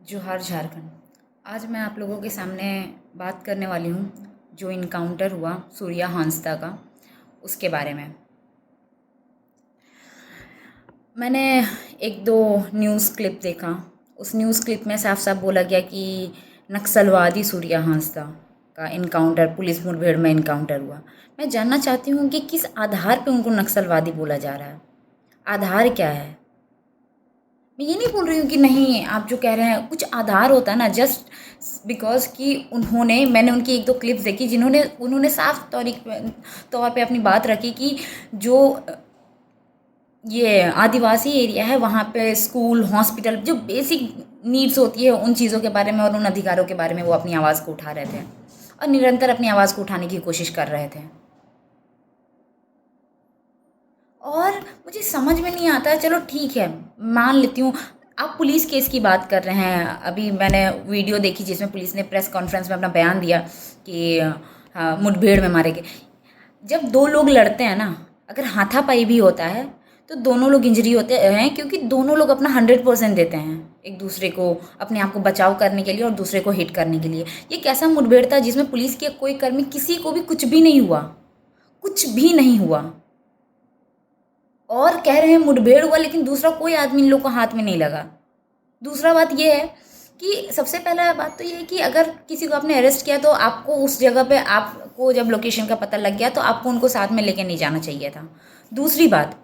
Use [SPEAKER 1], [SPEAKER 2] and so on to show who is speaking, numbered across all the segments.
[SPEAKER 1] जोहार झारखंड। आज मैं आप लोगों के सामने बात करने वाली हूँ जो इनकाउंटर हुआ सूर्या हांसदा का, उसके बारे में। मैंने एक दो न्यूज़ क्लिप देखा। उस न्यूज़ क्लिप में साफ साफ बोला गया कि नक्सलवादी सूर्या हांसदा का इनकाउंटर, पुलिस मुठभेड़ में इनकाउंटर हुआ। मैं जानना चाहती हूँ कि किस आधार पे उनको नक्सलवादी बोला जा रहा है, आधार क्या है। मैं ये नहीं बोल रही हूँ कि नहीं, आप जो कह रहे हैं कुछ आधार होता है ना, जस्ट बिकॉज कि मैंने उनकी एक दो क्लिप्स देखी जिन्होंने उन्होंने साफ तौर पे अपनी बात रखी कि जो ये आदिवासी एरिया है वहाँ पे स्कूल, हॉस्पिटल, जो बेसिक नीड्स होती है उन चीज़ों के बारे में और उन अधिकारों के बारे में वो अपनी आवाज़ को उठा रहे थे और निरंतर अपनी आवाज़ को उठाने की कोशिश कर रहे थे। और मुझे समझ में नहीं आता है, चलो ठीक है, मान लेती हूँ आप पुलिस केस की बात कर रहे हैं। अभी मैंने वीडियो देखी जिसमें पुलिस ने प्रेस कॉन्फ्रेंस में अपना बयान दिया कि हाँ, मुठभेड़ में मारे गए। जब दो लोग लड़ते हैं ना, अगर हाथापाई भी होता है तो दोनों लोग इंजरी होते हैं, क्योंकि दोनों लोग अपना 100% देते हैं एक दूसरे को, अपने आप को बचाव करने के लिए और दूसरे को हिट करने के लिए। ये कैसा मुठभेड़ था जिसमें पुलिस के कोई कर्मी, किसी को भी कुछ भी नहीं हुआ, कुछ भी नहीं हुआ। और कह रहे हैं मुठभेड़ हुआ, लेकिन दूसरा कोई आदमी इन लोग को हाथ में नहीं लगा। दूसरा बात ये है कि सबसे पहला बात तो ये है कि अगर किसी को आपने अरेस्ट किया तो आपको उस जगह पे, आपको जब लोकेशन का पता लग गया तो आपको उनको साथ में लेके नहीं जाना चाहिए था। दूसरी बात,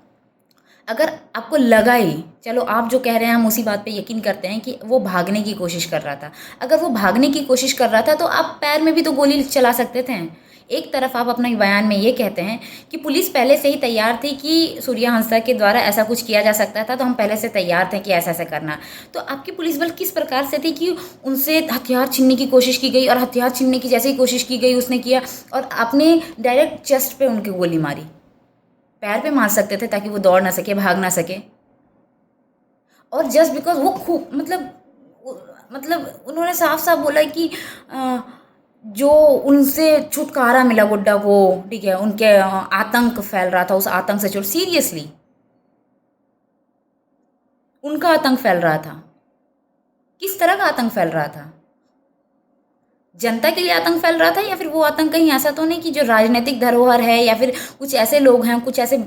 [SPEAKER 1] अगर आपको लगा ही, चलो आप जो कह रहे हैं हम उसी बात पे यकीन करते हैं कि वो भागने की कोशिश कर रहा था। अगर वो भागने की कोशिश कर रहा था तो आप पैर में भी तो गोली चला सकते थे। एक तरफ आप अपने बयान में ये कहते हैं कि पुलिस पहले से ही तैयार थी कि सूर्या हांसदा के द्वारा ऐसा कुछ किया जा सकता था, तो हम पहले से तैयार थे कि ऐसा ऐसा करना। तो आपकी पुलिस बल किस प्रकार से थी कि उनसे हथियार छीनने की कोशिश की गई और हथियार छीनने की जैसे ही कोशिश की गई उसने किया और आपने डायरेक्ट चेस्ट पे उनकी गोली मारी। पैर पे मार सकते थे ताकि वो दौड़ ना सके, भाग ना सके। और जस्ट बिकॉज वो खूब मतलब उन्होंने साफ साफ बोला कि जो उनसे छुटकारा मिला गुड्डा को, ठीक है, उनके आतंक फैल रहा था, उस आतंक से छोड़, सीरियसली उनका आतंक फैल रहा था। किस तरह का आतंक फैल रहा था? जनता के लिए आतंक फैल रहा था, या फिर वो आतंक कहीं ऐसा तो नहीं कि जो राजनीतिक धरोहर है या फिर कुछ ऐसे लोग हैं, कुछ ऐसे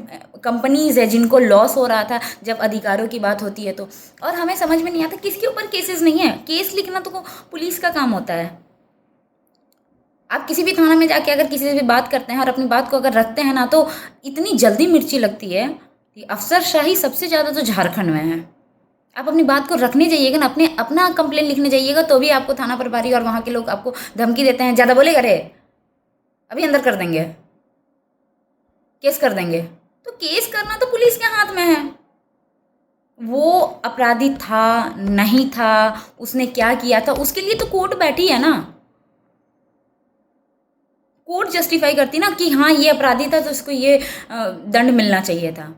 [SPEAKER 1] कंपनीज है जिनको लॉस हो रहा था जब अधिकारों की बात होती है तो। और हमें समझ में नहीं आता किसके ऊपर केसेस नहीं है। केस लिखना तो पुलिस का काम होता है। आप किसी भी थाना में जाके अगर किसी से भी बात करते हैं और अपनी बात को अगर रखते हैं ना, तो इतनी जल्दी मिर्ची लगती है कि अफसरशाही सबसे ज़्यादा तो झारखंड में है। आप अपनी बात को रखने जाइएगा ना, अपना कंप्लेन लिखने जाइएगा, तो भी आपको थाना प्रभारी और वहाँ के लोग आपको धमकी देते हैं, ज़्यादा बोलेगा रे, अभी अंदर कर देंगे, केस कर देंगे। तो केस करना तो पुलिस के हाथ में है। वो अपराधी था नहीं था, उसने क्या किया था, उसके लिए तो कोर्ट बैठी है ना। कोर्ट जस्टिफाई करती ना कि हाँ ये अपराधी था तो उसको ये दंड मिलना चाहिए था।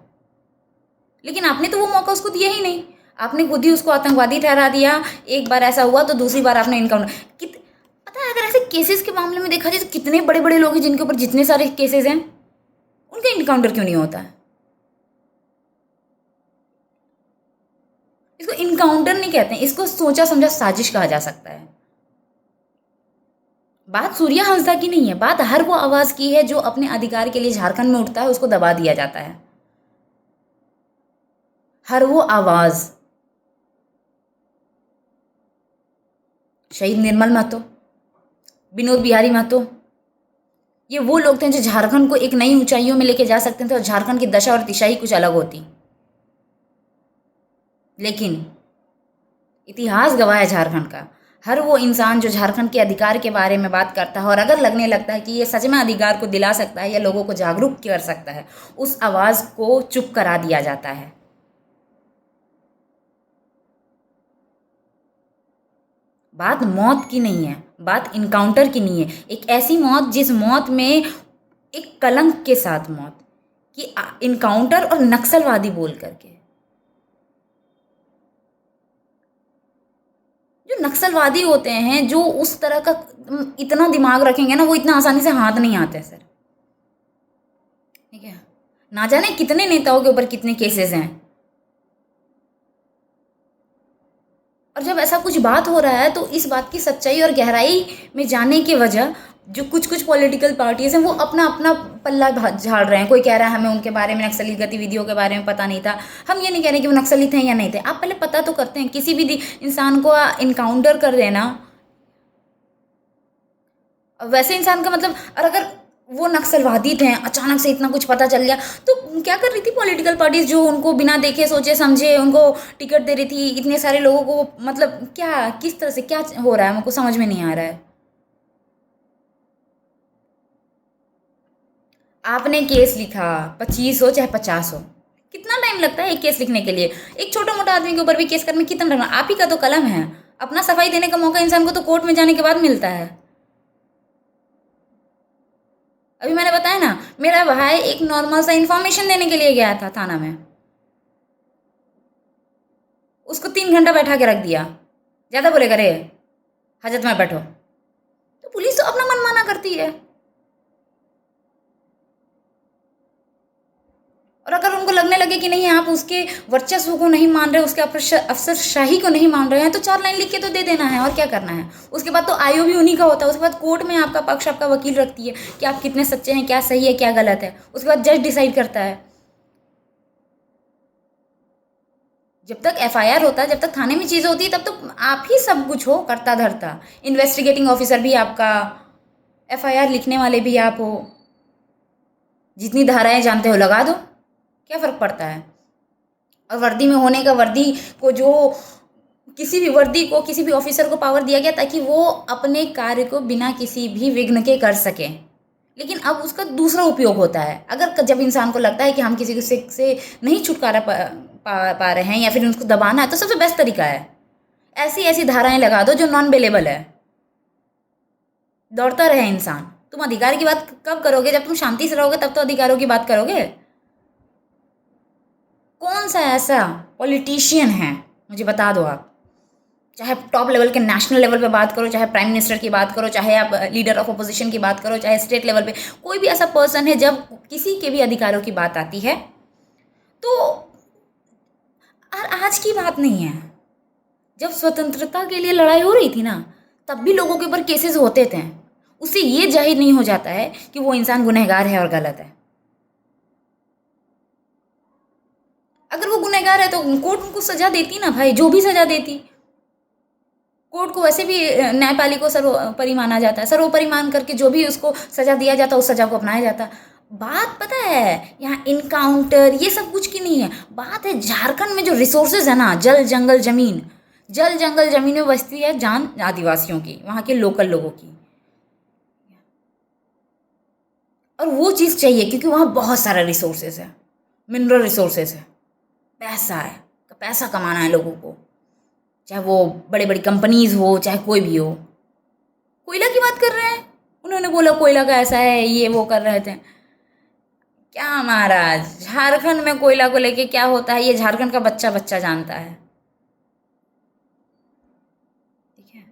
[SPEAKER 1] लेकिन आपने तो वो मौका उसको दिया ही नहीं। आपने खुद ही उसको आतंकवादी ठहरा दिया। एक बार ऐसा हुआ तो दूसरी बार आपने इनकाउंटर पता है, अगर ऐसे केसेस के मामले में देखा जाए तो कितने बड़े बड़े लोग हैं जिनके ऊपर जितने सारे केसेस हैं, उनका इनकाउंटर क्यों नहीं होता है? इसको इनकाउंटर नहीं कहते हैं, इसको सोचा समझा साजिश कहा जा सकता है। बात सूर्या हांसदा की नहीं है, बात हर वो आवाज की है जो अपने अधिकार के लिए झारखंड में उठता है, उसको दबा दिया जाता है। हर वो आवाज, शहीद निर्मल महतो, विनोद बिहारी महतो, ये वो लोग थे जो झारखंड को एक नई ऊंचाइयों में लेके जा सकते थे और झारखंड की दशा और दिशा ही कुछ अलग होती। लेकिन इतिहास गवाह है झारखंड का। हर वो इंसान जो झारखंड के अधिकार के बारे में बात करता है और अगर लगने लगता है कि ये सच में अधिकार को दिला सकता है या लोगों को जागरूक कर सकता है, उस आवाज को चुप करा दिया जाता है। बात मौत की नहीं है, बात इनकाउंटर की नहीं है। एक ऐसी मौत जिस मौत में एक कलंक के साथ मौत कि इनकाउंटर और नक्सलवादी बोल करके, जो नक्सलवादी होते हैं जो उस तरह का इतना दिमाग रखेंगे ना, वो इतना आसानी से हाथ नहीं आते सर, ठीक है। ना जाने कितने नेताओं के ऊपर कितने केसेस हैं। और जब ऐसा कुछ बात हो रहा है तो इस बात की सच्चाई और गहराई में जाने की वजह जो कुछ कुछ पॉलिटिकल पार्टीज हैं वो अपना अपना पल्ला झाड़ रहे हैं। कोई कह रहा है हमें उनके बारे में, नक्सली गतिविधियों के बारे में पता नहीं था। हम ये नहीं कह रहे कि वो नक्सली थे या नहीं थे, आप पहले पता तो करते हैं। किसी भी इंसान को इनकाउंटर कर देना, वैसे इंसान का मतलब, और अगर वो नक्सलवादी थे, अचानक से इतना कुछ पता चल गया, तो क्या कर रही थी पॉलिटिकल पार्टीज जो उनको बिना देखे सोचे समझे उनको टिकट दे रही थी इतने सारे लोगों को? मतलब क्या, किस तरह से क्या हो रहा है, मुझको समझ में नहीं आ रहा है। आपने केस लिखा 25 हो चाहे 50 हो, कितना टाइम लगता है एक केस लिखने के लिए? एक छोटा मोटा आदमी के ऊपर भी केस करने में कितना टाइम? आप ही का तो कलम है। अपना सफाई देने का मौका इंसान को तो कोर्ट में जाने के बाद मिलता है। अभी मैंने बताया ना, मेरा भाई एक नॉर्मल सा इन्फॉर्मेशन देने के लिए गया था थाना में, उसको 3 घंटा बैठा के रख दिया। ज़्यादा बोले करे हाजत में बैठो, तो पुलिस तो अपना मनमाना करती है। और अगर उनको लगने लगे कि नहीं आप उसके वर्चस्व को नहीं मान रहे, उसके अफसरशाही को नहीं मान रहे हैं, तो 4 लाइन लिख के तो दे देना है, और क्या करना है। उसके बाद तो आईओ भी उन्हीं का होता है। उसके बाद कोर्ट में आपका पक्ष आपका वकील रखती है कि आप कितने सच्चे हैं, क्या सही है क्या गलत है। उसके बाद जज डिसाइड करता है। जब तक एफआईआर होता है, जब तक थाने में चीज़ होती है, तब तो आप ही सब कुछ हो करता धरता। इन्वेस्टिगेटिंग ऑफिसर भी आपका, एफआईआर लिखने वाले भी आप हो। जितनी धाराएं जानते हो लगा दो, क्या फ़र्क पड़ता है। और वर्दी में होने का, वर्दी को जो, किसी भी वर्दी को, किसी भी ऑफिसर को पावर दिया गया ताकि वो अपने कार्य को बिना किसी भी विघ्न के कर सके। लेकिन अब उसका दूसरा उपयोग होता है। अगर जब इंसान को लगता है कि हम किसी को से नहीं छुटकारा पा रहे हैं या फिर उसको दबाना है, तो सबसे बेस्ट तरीका है ऐसी ऐसी धाराएं लगा दो जो नॉन बेलेबल है, दौड़ता रहे इंसान। तुम अधिकार की बात कब करोगे? जब तुम शांति से रहोगे तब तो अधिकारों की बात करोगे। कौन सा ऐसा पॉलिटिशियन है, मुझे बता दो आप। चाहे टॉप लेवल के नेशनल लेवल पे बात करो, चाहे प्राइम मिनिस्टर की बात करो, चाहे आप लीडर ऑफ अपोजिशन की बात करो, चाहे स्टेट लेवल पे कोई भी ऐसा पर्सन है, जब किसी के भी अधिकारों की बात आती है तो, और आज की बात नहीं है, जब स्वतंत्रता के लिए लड़ाई हो रही थी ना, तब भी लोगों के ऊपर केसेस होते थे। उससे ये जाहिर नहीं हो जाता है कि वो इंसान गुनहगार है और गलत है। अगर वो गुनहगार है तो कोर्ट उनको सजा देती ना भाई, जो भी सजा देती। कोर्ट को वैसे भी न्यायपालिका को सर्वोपरि माना जाता है। सर्वोपरि मान करके जो भी उसको सजा दिया जाता है उस सजा को अपनाया जाता। बात पता है यहाँ इनकाउंटर ये सब कुछ की नहीं है। बात है झारखंड में जो रिसोर्सेज है ना, जल जंगल जमीन, जल जंगल जमीन में बसती है जान आदिवासियों की, वहाँ के लोकल लोगों की। और वो चीज़ चाहिए क्योंकि वहाँ बहुत सारा रिसोर्सेज है, मिनरल रिसोर्सेज है, पैसा है, पैसा कमाना है लोगों को, चाहे वो बड़े बड़ी कंपनीज हो चाहे कोई भी हो। कोयला की बात कर रहे हैं, उन्होंने बोला कोयला का ऐसा है, ये वो कर रहे थे। क्या महाराज, झारखंड में कोयला को लेके क्या होता है ये झारखंड का बच्चा बच्चा जानता है। ठीक है,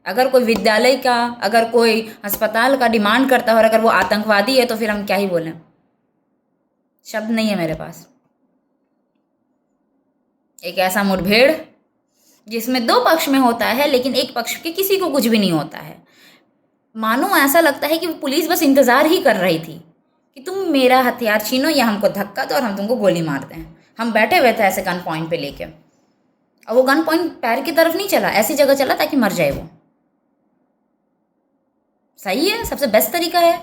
[SPEAKER 1] अगर कोई विद्यालय का, अगर कोई अस्पताल का डिमांड करता है और अगर वो आतंकवादी है तो फिर हम क्या ही बोलें, शब्द नहीं है मेरे पास। एक ऐसा मुठभेड़ जिसमें 2 पक्ष में होता है लेकिन एक पक्ष के किसी को कुछ भी नहीं होता है। मानो ऐसा लगता है कि वो पुलिस बस इंतजार ही कर रही थी कि तुम मेरा हथियार छीनो या हमको धक्का दो और हम तुमको गोली मारते हैं। हम बैठे हुए थे ऐसे गन पॉइंट पे लेके, और वो गन पॉइंट पैर की तरफ नहीं चला, ऐसी जगह चला ताकि मर जाए वो। सही है, सबसे बेस्ट तरीका है।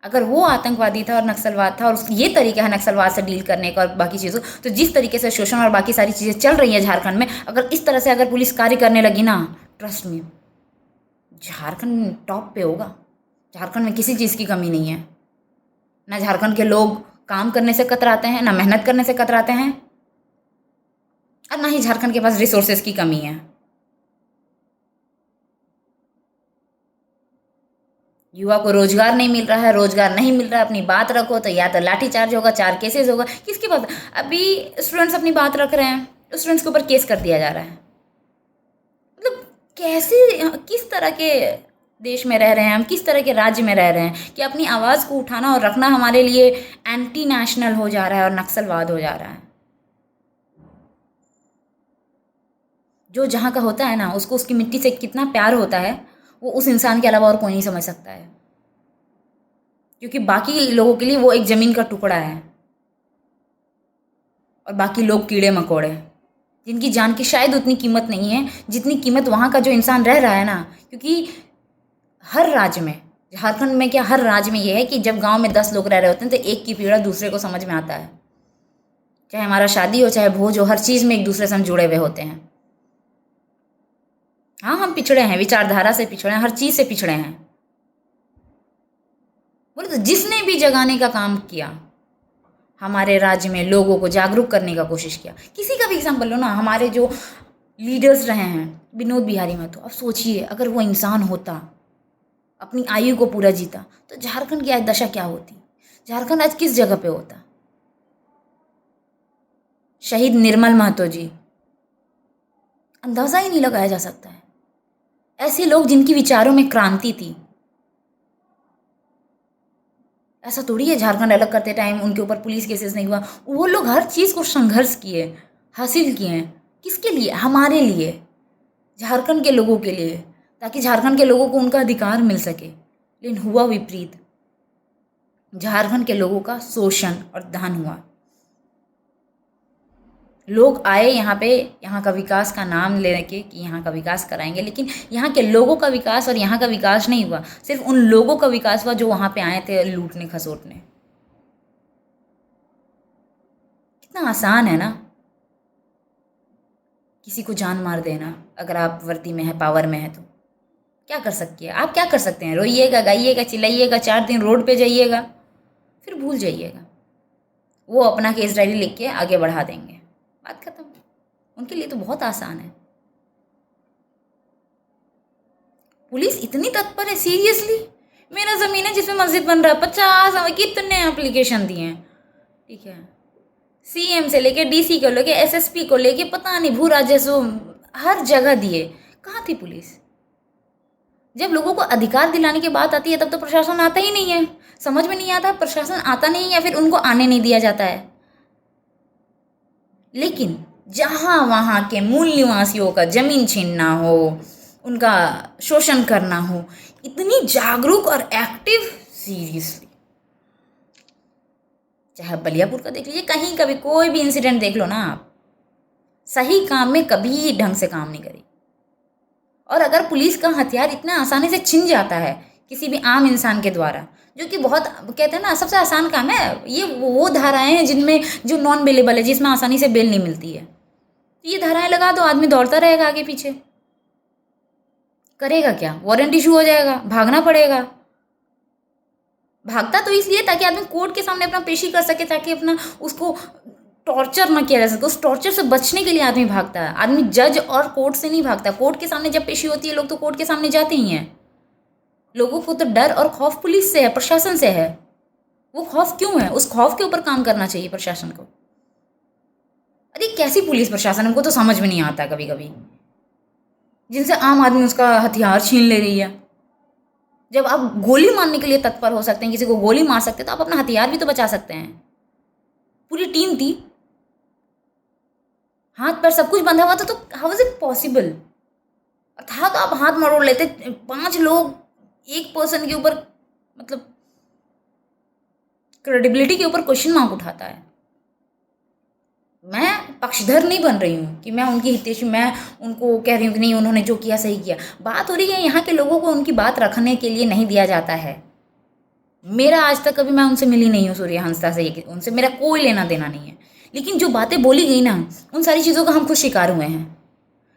[SPEAKER 1] अगर वो आतंकवादी था और नक्सलवाद था और ये तरीका है नक्सलवाद से डील करने का और बाकी चीज़ों, तो जिस तरीके से शोषण और बाकी सारी चीज़ें चल रही है झारखंड में, अगर इस तरह से अगर पुलिस कार्य करने लगी ना, ट्रस्ट मी, झारखंड टॉप पे होगा। झारखंड में किसी चीज़ की कमी नहीं है। ना झारखंड के लोग काम करने से कतराते हैं, ना मेहनत करने से कतराते हैं, और ना ही झारखंड के पास रिसोर्सेज की कमी है। युवा को रोजगार नहीं मिल रहा है, रोजगार नहीं मिल रहा है, अपनी बात रखो तो या तो लाठीचार्ज होगा, 4 केसेस होगा। किसकी बात? अभी स्टूडेंट्स अपनी बात रख रहे हैं, स्टूडेंट्स के ऊपर केस कर दिया जा रहा है। मतलब कैसे, किस तरह के देश में रह रहे हैं हम, किस तरह के राज्य में रह रहे हैं कि अपनी आवाज़ को उठाना और रखना हमारे लिए एंटी नेशनल हो जा रहा है और नक्सलवाद हो जा रहा है। जो जहाँ का होता है ना, उसको उसकी मिट्टी से कितना प्यार होता है वो उस इंसान के अलावा और कोई नहीं समझ सकता है, क्योंकि बाकी लोगों के लिए वो एक ज़मीन का टुकड़ा है और बाकी लोग कीड़े मकोड़े, जिनकी जान की शायद उतनी कीमत नहीं है जितनी कीमत वहाँ का जो इंसान रह रहा है ना। क्योंकि हर राज्य में, झारखंड में क्या, हर राज्य में ये है कि जब गांव में 10 लोग रह रहे होते हैं तो एक की पीड़ा दूसरे को समझ में आता है। चाहे हमारा शादी हो, चाहे भोज हो, हर चीज़ में एक दूसरे से हम जुड़े हुए होते हैं। हाँ, हम पिछड़े हैं, विचारधारा से पिछड़े हैं, हर चीज़ से पिछड़े हैं। बोले तो जिसने भी जगाने का काम किया, हमारे राज्य में लोगों को जागरूक करने का कोशिश किया, किसी का भी एग्जाम्पल लो ना, हमारे जो लीडर्स रहे हैं, विनोद बिहारी महतो, अब सोचिए अगर वो इंसान होता, अपनी आयु को पूरा जीता, तो झारखंड की आज दशा क्या होती, झारखंड आज किस जगह पे होता। शहीद निर्मल महतो जी, अंदाजा ही नहीं लगाया जा सकता है। ऐसे लोग जिनकी विचारों में क्रांति थी। ऐसा थोड़ी है झारखंड अलग करते टाइम उनके ऊपर पुलिस केसेस नहीं हुआ, वो लोग हर चीज़ को संघर्ष किए, हासिल किए हैं। किसके लिए? हमारे लिए, झारखंड के लोगों के लिए, ताकि झारखंड के लोगों को उनका अधिकार मिल सके। लेकिन हुआ विपरीत, झारखंड के लोगों का शोषण और दहन हुआ। लोग आए यहाँ पे, यहाँ का विकास का नाम लेके कि यहाँ का विकास कराएंगे, लेकिन यहाँ के लोगों का विकास और यहाँ का विकास नहीं हुआ, सिर्फ उन लोगों का विकास हुआ जो वहाँ पे आए थे लूटने खसोटने। कितना आसान है ना किसी को जान मार देना, अगर आप वर्दी में है, पावर में है तो क्या कर सकती है आप? क्या कर सकते हैं? रोइएगा, गाइएगा, चिल्लाइएगा, 4 दिन रोड पे जाइएगा, फिर भूल जाइएगा। वो अपना केस डायरी लिख के आगे बढ़ा देंगे, बात खत्म। उनके लिए तो बहुत आसान है। पुलिस इतनी तत्पर है, सीरियसली। मेरा ज़मीन है जिसमें मस्जिद बन रहा है, 50 कितने एप्लीकेशन दिए हैं, ठीक है, सीएम से लेके डीसी को लेके एसएसपी को लेके पता नहीं भू राजस्व, हर जगह दिए। कहाँ थी पुलिस? जब लोगों को अधिकार दिलाने की बात आती है तब तो प्रशासन आता ही नहीं है। समझ में नहीं आता, प्रशासन आता नहीं या फिर उनको आने नहीं दिया जाता है। लेकिन जहाँ वहाँ के मूल निवासियों का जमीन छीनना हो, उनका शोषण करना हो, इतनी जागरूक और एक्टिव, सीरियसली। चाहे बलियापुर का देख लीजिए, कहीं कभी कोई भी इंसिडेंट देख लो ना आप, सही काम में कभी ढंग से काम नहीं करी। और अगर पुलिस का हथियार इतना आसानी से छिन जाता है किसी भी आम इंसान के द्वारा, जो कि बहुत कहते हैं ना सबसे आसान काम है, ये वो धाराएं हैं जिनमें जो नॉन बेलेबल है, जिसमें आसानी से बेल नहीं मिलती है, तो ये धाराएं लगा दो, आदमी दौड़ता रहेगा आगे पीछे। करेगा क्या? वारंट इशू हो जाएगा, भागना पड़ेगा। भागता तो इसलिए ताकि आदमी कोर्ट के सामने अपना पेशी कर सके, ताकि अपना उसको टॉर्चर ना किया जा सके। उस टॉर्चर से बचने के लिए आदमी भागता है। आदमी जज और कोर्ट से नहीं भागता। कोर्ट के सामने जब पेशी होती है, लोग तो कोर्ट के सामने जाते ही हैं। लोगों को तो डर और खौफ पुलिस से है, प्रशासन से है। वो खौफ क्यों है? उस खौफ के ऊपर काम करना चाहिए प्रशासन को। अरे कैसी पुलिस प्रशासन, हमको तो समझ में नहीं आता कभी कभी, जिनसे आम आदमी उसका हथियार छीन ले रही है। जब आप गोली मारने के लिए तत्पर हो सकते हैं, किसी को गोली मार सकते हैं, तो आप अपना हथियार भी तो बचा सकते हैं। पूरी टीम थी, हाथ पर सब कुछ बंधा हुआ था, तो हाउ इज इट पॉसिबल? था तो आप हाथ मरोड़ लेते। 5 लोग एक पर्सन के ऊपर, मतलब क्रेडिबिलिटी के ऊपर क्वेश्चन मार्क उठाता है। मैं पक्षधर नहीं बन रही हूँ कि मैं उनकी हितैषी, मैं उनको कह रही हूँ कि नहीं उन्होंने जो किया सही किया। बात हो रही है यहाँ के लोगों को उनकी बात रखने के लिए नहीं दिया जाता है। मेरा आज तक कभी, मैं उनसे मिली नहीं हूँ, सूर्य हंसदा से, उनसे मेरा कोई लेना देना नहीं है, लेकिन जो बातें बोली गई ना, उन सारी चीज़ों का हम खुद शिकार हुए हैं।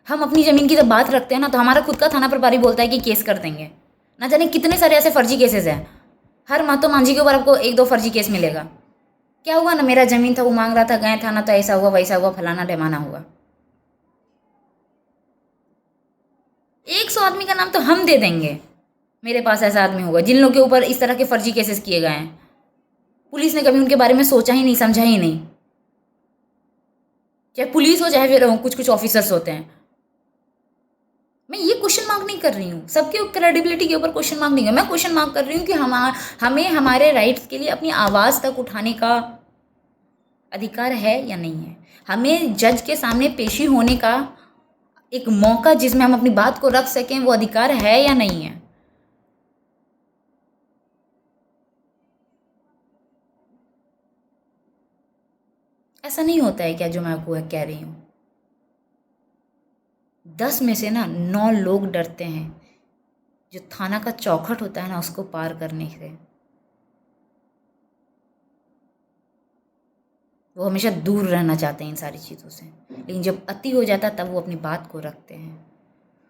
[SPEAKER 1] हम अपनी ज़मीन की जब बात रखते हैं ना, तो हमारा खुद का थाना प्रभारी बोलता है कि केस कर देंगे। ना जाने कितने सारे ऐसे फर्जी केसेस हैं। हर महतो मांझी के ऊपर आपको 1-2 फर्जी केस मिलेगा। क्या हुआ ना, मेरा ज़मीन था, वो मांग रहा था, गए थाना तो ऐसा हुआ, वैसा हुआ, फलाना ढमाना हुआ। 100 आदमी का नाम तो हम दे देंगे, मेरे पास ऐसा आदमी होगा जिन लोगों के ऊपर इस तरह के फर्जी केसेस किए गए हैं। पुलिस ने कभी उनके बारे में सोचा ही नहीं, समझा ही नहीं। चाहे पुलिस हो, चाहे फिर कुछ कुछ ऑफिसर्स होते हैं। मैं ये क्वेश्चन मार्क नहीं कर रही हूँ, सबके क्रेडिबिलिटी के ऊपर क्वेश्चन मार्क नहीं है। मैं क्वेश्चन मार्क कर रही हूँ कि हमें हमारे राइट्स के लिए अपनी आवाज़ तक उठाने का अधिकार है या नहीं है। हमें जज के सामने पेशी होने का एक मौका जिसमें हम अपनी बात को रख सकें, वो अधिकार है या नहीं है? ऐसा नहीं होता है क्या जो मैं आपको कह रही हूँ? 10 में से ना 9 लोग डरते हैं जो थाना का चौखट होता है ना, उसको पार करने से। वो हमेशा दूर रहना चाहते हैं इन सारी चीज़ों से, लेकिन जब अति हो जाता है तब वो अपनी बात को रखते हैं।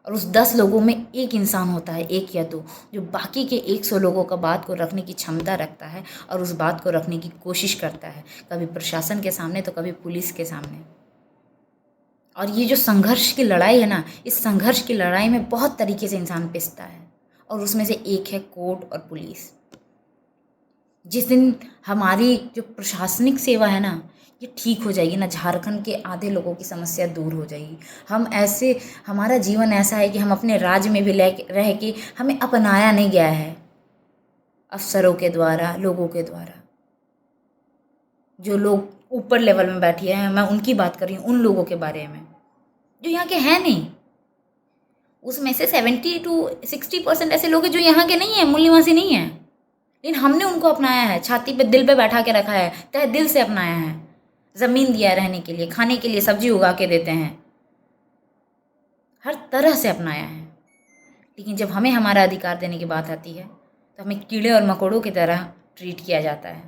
[SPEAKER 1] और उस 10 लोगों में एक इंसान होता है, एक या दो, जो बाकी के 100 लोगों का बात को रखने की क्षमता रखता है और उस बात को रखने की कोशिश करता है, कभी प्रशासन के सामने तो कभी पुलिस के सामने। और ये जो संघर्ष की लड़ाई है ना, इस संघर्ष की लड़ाई में बहुत तरीके से इंसान पिसता है, और उसमें से एक है कोर्ट और पुलिस। जिस दिन हमारी जो प्रशासनिक सेवा है ना, ये ठीक हो जाएगी ना, झारखंड के आधे लोगों की समस्या दूर हो जाएगी। हम ऐसे, हमारा जीवन ऐसा है कि हम अपने राज्य में भी रह के हमें अपनाया नहीं गया है अफसरों के द्वारा, लोगों के द्वारा। जो लोग ऊपर लेवल में बैठे हैं, मैं उनकी बात कर रही हूँ, उन लोगों के बारे में जो यहाँ के हैं नहीं। उसमें से 70 to 60% ऐसे लोग हैं जो यहाँ के नहीं हैं, मूल निवासी नहीं हैं, लेकिन हमने उनको अपनाया है, छाती पे दिल पे बैठा के रखा है, तहे दिल से अपनाया है। ज़मीन दिया है रहने के लिए, खाने के लिए सब्जी उगा के देते हैं, हर तरह से अपनाया है। लेकिन जब हमें हमारा अधिकार देने की बात आती है तो हमें कीड़े और मकोड़ों की तरह ट्रीट किया जाता है।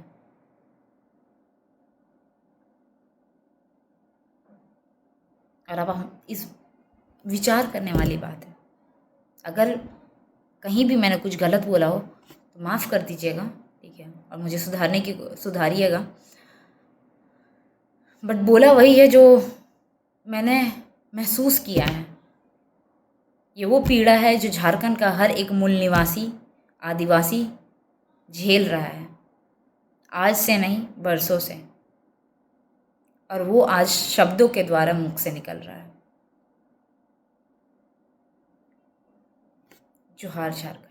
[SPEAKER 1] और अब हम इस विचार करने वाली बात है, अगर कहीं भी मैंने कुछ गलत बोला हो तो माफ़ कर दीजिएगा, ठीक है, और मुझे सुधारिएगा। बट बोला वही है जो मैंने महसूस किया है। ये वो पीड़ा है जो झारखंड का हर एक मूल निवासी आदिवासी झेल रहा है, आज से नहीं बरसों से, और वो आज शब्दों के द्वारा मुख से निकल रहा है। जोहार झारखंड।